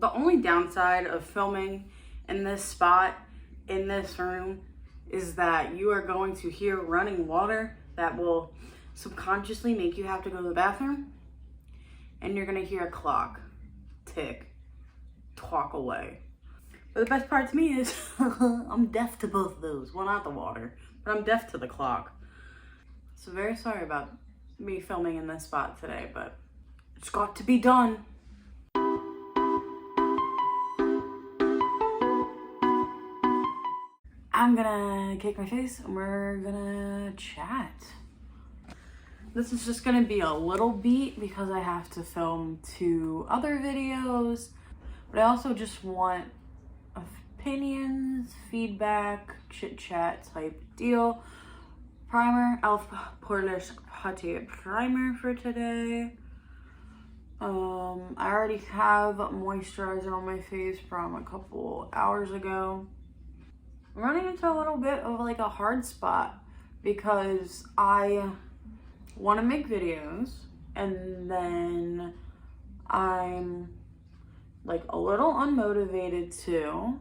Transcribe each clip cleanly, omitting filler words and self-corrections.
The only downside of filming in this spot, in this room, is that you are going to hear running water that will subconsciously make you have to go to the bathroom, and you're gonna hear a clock tick, talk away. But the best part to me is I'm deaf to both of those. Well, not the water, but I'm deaf to the clock. So very sorry about me filming in this spot today, but it's got to be done. I'm gonna cake my face and we're gonna chat. This is just gonna be a little beat because I have to film 2 other videos, but I also just want opinions, feedback, chit chat type deal. Primer, e.l.f. Poreless Putty Primer for today. I already have moisturizer on my face from a couple hours ago. I'm running into a little bit of like a hard spot because I want to make videos and then I'm like a little unmotivated too.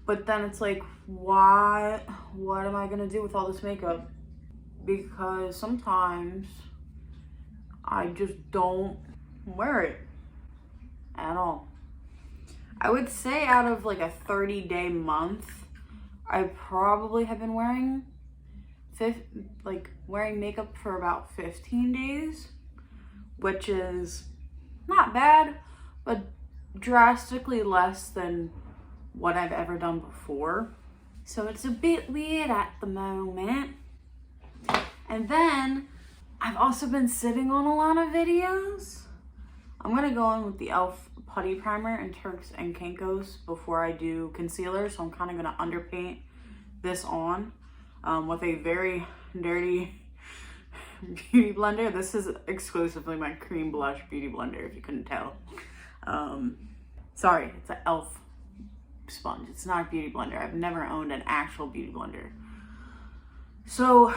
But then it's like, what am I gonna do with all this makeup? Because sometimes I just don't wear it at all. I would say out of like a 30-day month, I probably have been wearing makeup for about 15 days, which is not bad, but drastically less than what I've ever done before. So it's a bit weird at the moment. And then I've also been sitting on a lot of videos. I'm gonna go in with the e.l.f. Putty Primer and Turks and Caicos before I do concealer. So I'm kind of gonna underpaint this on with a very dirty beauty blender. This is exclusively my cream blush beauty blender, if you couldn't tell. Sorry, it's an e.l.f. sponge. It's not a beauty blender. I've never owned an actual beauty blender. So,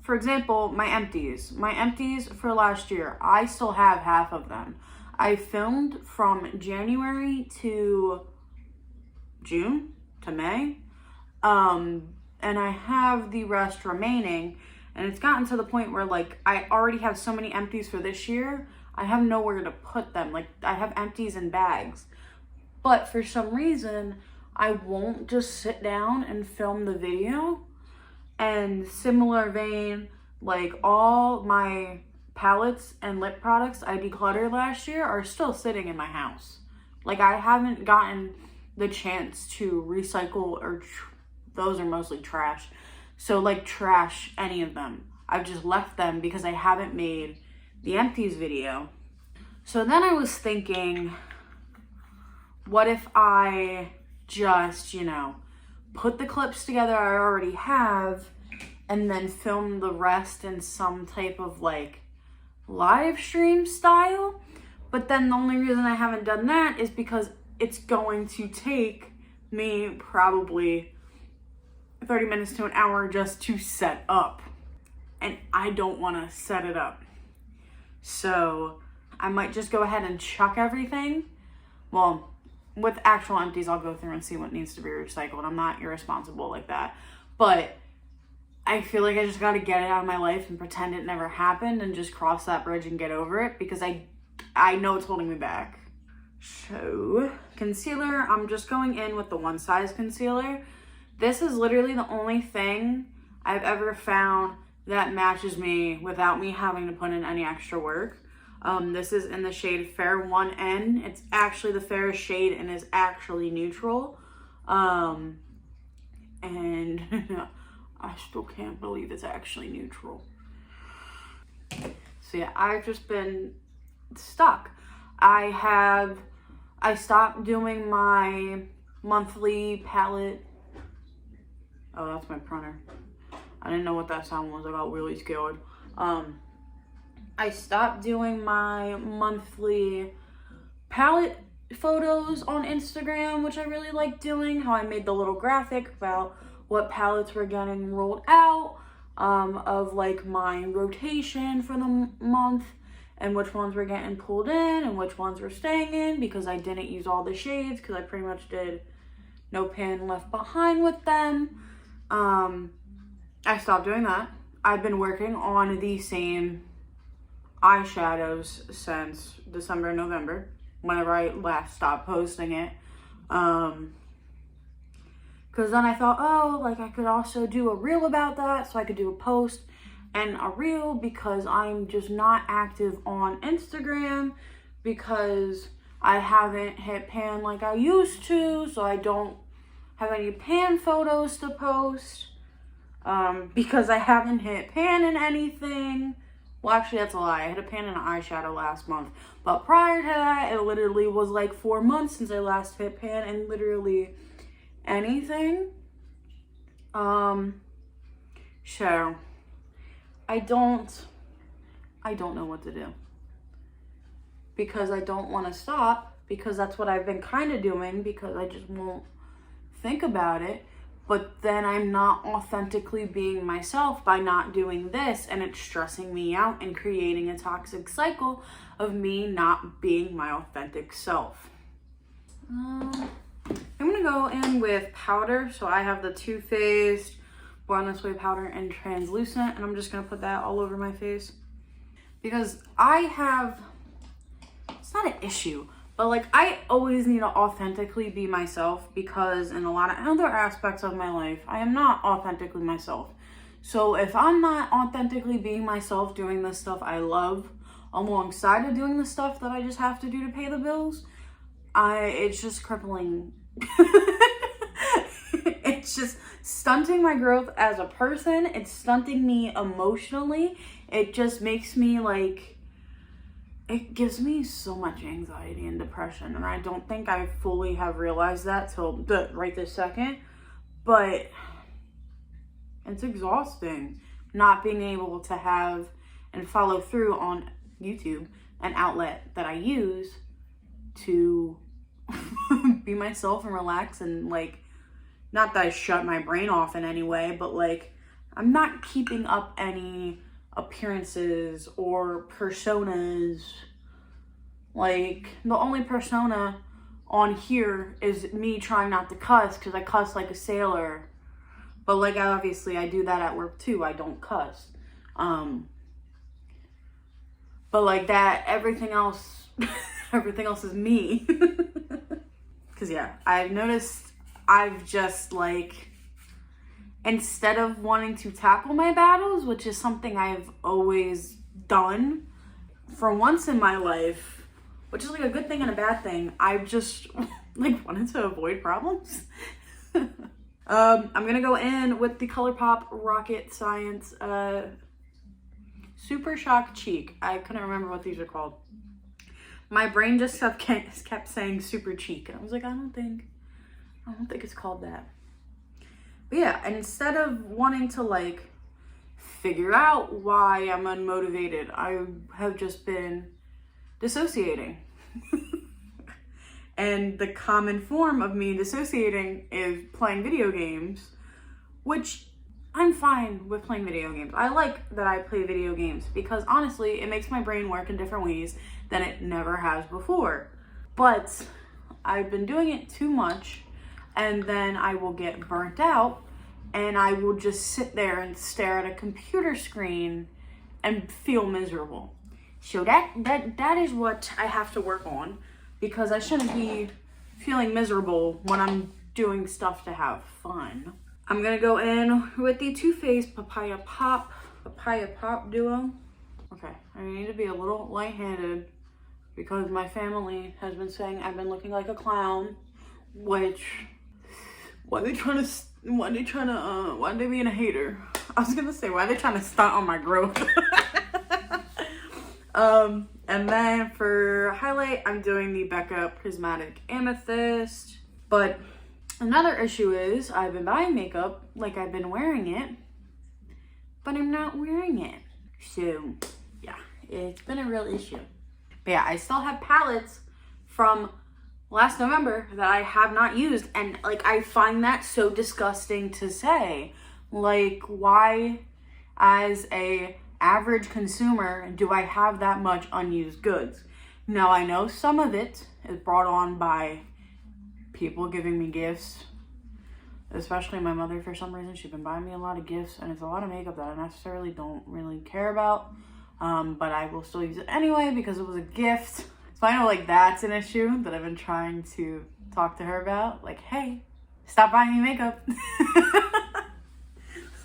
for example, my empties for last year, I still have half of them. I filmed from January to June to May, and I have the rest remaining, and it's gotten to the point where like I already have so many empties for this year, I have nowhere to put them. Like I have empties in bags. But for some reason, I won't just sit down and film the video. And similar vein, like all my palettes and lip products I decluttered last year are still sitting in my house. Like I haven't gotten the chance to recycle, or those are mostly trash. So like trash any of them. I've just left them because I haven't made the empties video. So then I was thinking, what if I just, put the clips together I already have and then film the rest in some type of like live stream style? But then the only reason I haven't done that is because it's going to take me probably 30 minutes to an hour just to set up. And I don't want to set it up. So I might just go ahead and chuck everything. Well, with actual empties, I'll go through and see what needs to be recycled. I'm not irresponsible like that. But I feel like I just got to get it out of my life and pretend it never happened and just cross that bridge and get over it, because I know it's holding me back. So, concealer, I'm just going in with the One Size concealer. This is literally the only thing I've ever found that matches me without me having to put in any extra work. This is in the shade Fair 1N. It's actually the fairest shade and is actually neutral. And I still can't believe it's actually neutral. So yeah, I've just been stuck. I stopped doing my monthly palette. Oh, that's my printer. I didn't know what that sound was. I got really scared. I stopped doing my monthly palette photos on Instagram, which I really like doing. How I made the little graphic about what palettes were getting rolled out, of like my rotation for the month. and which ones were getting pulled in and which ones were staying in, because I didn't use all the shades because I pretty much did no pan left behind with them. I stopped doing that. I've been working on the same eyeshadows since December, November, whenever I last stopped posting it. Because then I thought, oh, like I could also do a reel about that, so I could do a post and a reel, because I'm just not active on Instagram because I haven't hit pan like I used to, so I don't have any pan photos to post, because I haven't hit pan in anything. Well, actually, that's a lie. I hit a pan in an eyeshadow last month. But prior to that, it literally was like 4 months since I last hit pan in literally anything. So I don't know what to do, because I don't want to stop, because that's what I've been kind of doing, because I just won't think about it. But then I'm not authentically being myself by not doing this, and it's stressing me out and creating a toxic cycle of me not being my authentic self. I'm gonna go in with powder. So I have the Too Faced Born This Way powder in translucent, and I'm just gonna put that all over my face, because I have, it's not an issue, but like I always need to authentically be myself, because in a lot of other aspects of my life, I am not authentically myself. So if I'm not authentically being myself doing the stuff I love alongside of doing the stuff that I just have to do to pay the bills, it's just crippling. It's just stunting my growth as a person. It's stunting me emotionally. It just makes me like, it gives me so much anxiety and depression, and I don't think I fully have realized that till right this second, but it's exhausting not being able to have and follow through on YouTube, an outlet that I use to be myself and relax, and like, not that I shut my brain off in any way, but like, I'm not keeping up any appearances or personas. Like, the only persona on here is me trying not to cuss, because I cuss like a sailor. But like, obviously I do that at work too. I don't cuss. But like that, everything else is me. Because yeah, I've noticed I've just like, instead of wanting to tackle my battles, which is something I've always done for once in my life, which is like a good thing and a bad thing, I've just like wanted to avoid problems. I'm gonna go in with the ColourPop Rocket Science Super Shock Cheek. I couldn't remember what these are called. My brain just kept saying Super Cheek, and I was like, I don't think it's called that. But yeah, and instead of wanting to like figure out why I'm unmotivated, I have just been dissociating. And the common form of me dissociating is playing video games, which I'm fine with playing video games. I like that I play video games, because honestly, it makes my brain work in different ways than it never has before. But I've been doing it too much, and then I will get burnt out, and I will just sit there and stare at a computer screen and feel miserable. So that is what I have to work on, because I shouldn't be feeling miserable when I'm doing stuff to have fun. I'm gonna go in with the Too Faced Papaya Pop Duo. Okay, I need to be a little lightheaded, because my family has been saying I've been looking like a clown, which, why are they being a hater? I was gonna say, why are they trying to stunt on my growth? And then for highlight, I'm doing the Becca Prismatic Amethyst. But another issue is I've been buying makeup like I've been wearing it, but I'm not wearing it. So yeah, it's been a real issue. But yeah, I still have palettes from last November that I have not used, and like, I find that so disgusting to say. Like, why, as a average consumer, do I have that much unused goods? Now, I know some of it is brought on by people giving me gifts, especially my mother. For some reason, she's been buying me a lot of gifts, and it's a lot of makeup that I necessarily don't really care about, but I will still use it anyway because it was a gift. So I know, like, that's an issue that I've been trying to talk to her about. Like, hey, stop buying me makeup.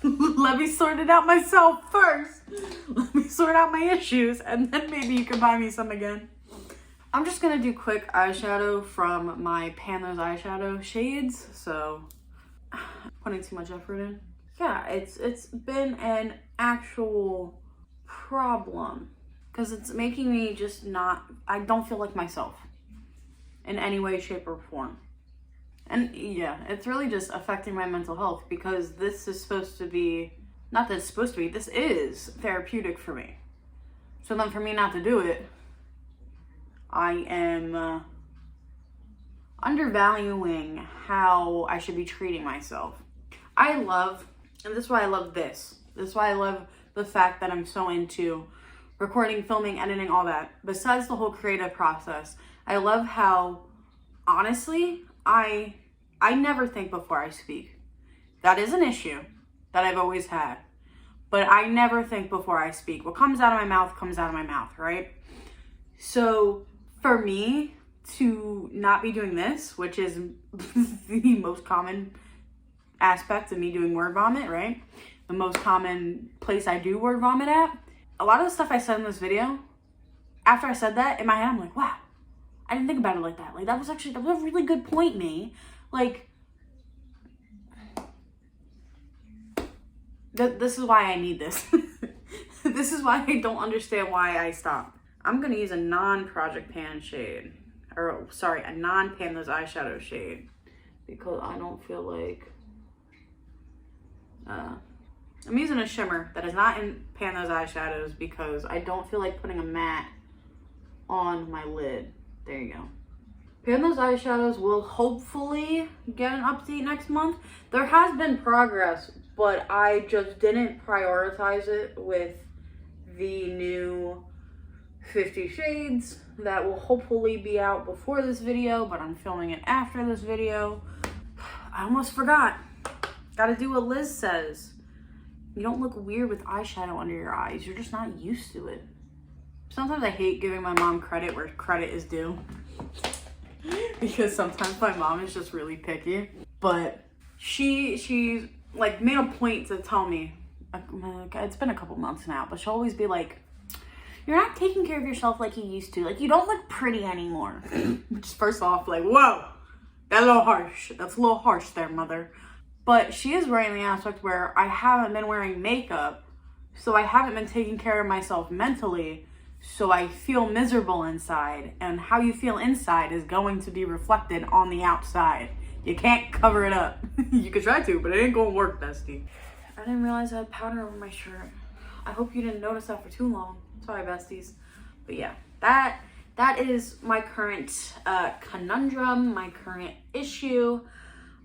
Let me sort it out myself first. Let me sort out my issues, and then maybe you can buy me some again. I'm just gonna do quick eyeshadow from my Pan Those eyeshadow shades. So, putting too much effort in. Yeah, it's been an actual problem because it's making me just I don't feel like myself in any way, shape, or form. And yeah, it's really just affecting my mental health because this is supposed to be, not that it's supposed to be, this is therapeutic for me. So then for me not to do it, I am undervaluing how I should be treating myself. I love, and this is why I love this. This is why I love the fact that I'm so into recording, filming, editing, all that. Besides the whole creative process, I love how, honestly, I never think before I speak. That is an issue that I've always had. But I never think before I speak. What comes out of my mouth comes out of my mouth, right? So for me to not be doing this, which is the most common aspect of me doing word vomit, right? The most common place I do word vomit at. A lot of the stuff I said in this video, after I said that, in my head, I'm like, wow, I didn't think about it like that. Like, that was a really good point, May. Like, this is why I need this. This is why I don't understand why I stopped. I'm going to use a non-Project Pan shade. Or, sorry, a non-Pan Those eyeshadow shade. Because I don't feel like... I'm using a shimmer that is not in Pan Those eyeshadows because I don't feel like putting a matte on my lid. There you go. Pan Those eyeshadows will hopefully get an update next month. There has been progress, but I just didn't prioritize it with the new 50 Shades that will hopefully be out before this video, but I'm filming it after this video. I almost forgot. Gotta do what Liz says. You don't look weird with eyeshadow under your eyes. You're just not used to it. Sometimes I hate giving my mom credit where credit is due. Because sometimes my mom is just really picky. But she's like made a point to tell me, it's been a couple months now, but she'll always be like, you're not taking care of yourself like you used to. Like, you don't look pretty anymore. Which is first off, like, whoa, that's a little harsh. That's a little harsh there, mother. But she is right in the aspect where I haven't been wearing makeup, so I haven't been taking care of myself mentally, so I feel miserable inside. And how you feel inside is going to be reflected on the outside. You can't cover it up. You could try to, but it ain't gonna work, bestie. I didn't realize I had powder over my shirt. I hope you didn't notice that for too long. Sorry, besties. But yeah, that is my current conundrum, my current issue.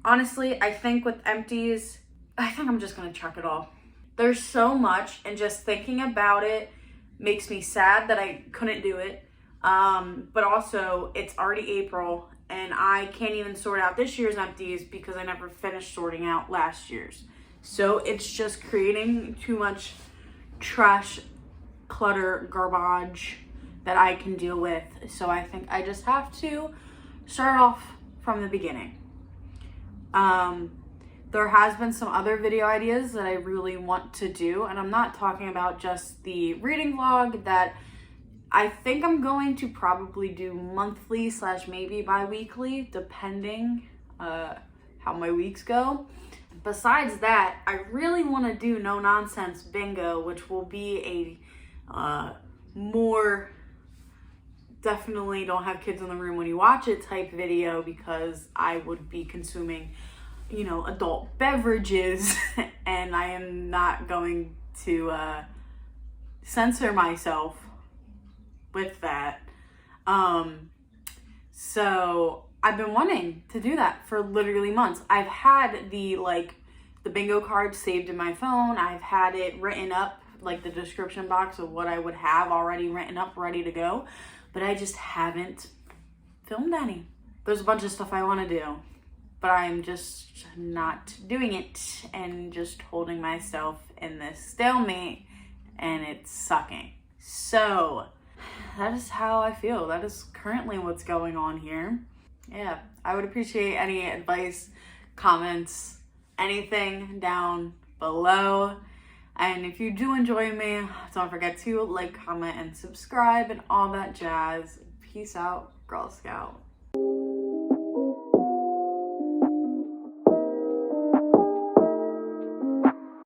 Honestly, I think with empties, I think I'm just gonna chuck it all. There's so much, and just thinking about it makes me sad that I couldn't do it. But also, it's already April, and I can't even sort out this year's empties because I never finished sorting out last year's. So it's just creating too much trash, clutter, garbage that I can deal with. So I think I just have to start off from the beginning. There has been some other video ideas that I really want to do, and I'm not talking about just the reading vlog that I think I'm going to probably do monthly / maybe bi-weekly, depending how my weeks go. Besides that, I really want to do no nonsense bingo, which will be a more definitely don't have kids in the room when you watch it type video, because I would be consuming, you know, adult beverages and I am not going to censor myself with that. So I've been wanting to do that for literally months. I've had the bingo card saved in my phone. I've had it written up like the description box of what I would have already written up, ready to go, but I just haven't filmed any. There's a bunch of stuff I want to do, but I'm just not doing it and just holding myself in this stalemate, and it's sucking. So that is how I feel. That is currently what's going on here. Yeah, I would appreciate any advice, comments, anything down below. And if you do enjoy me, don't forget to like, comment, and subscribe and all that jazz. Peace out, Girl Scout.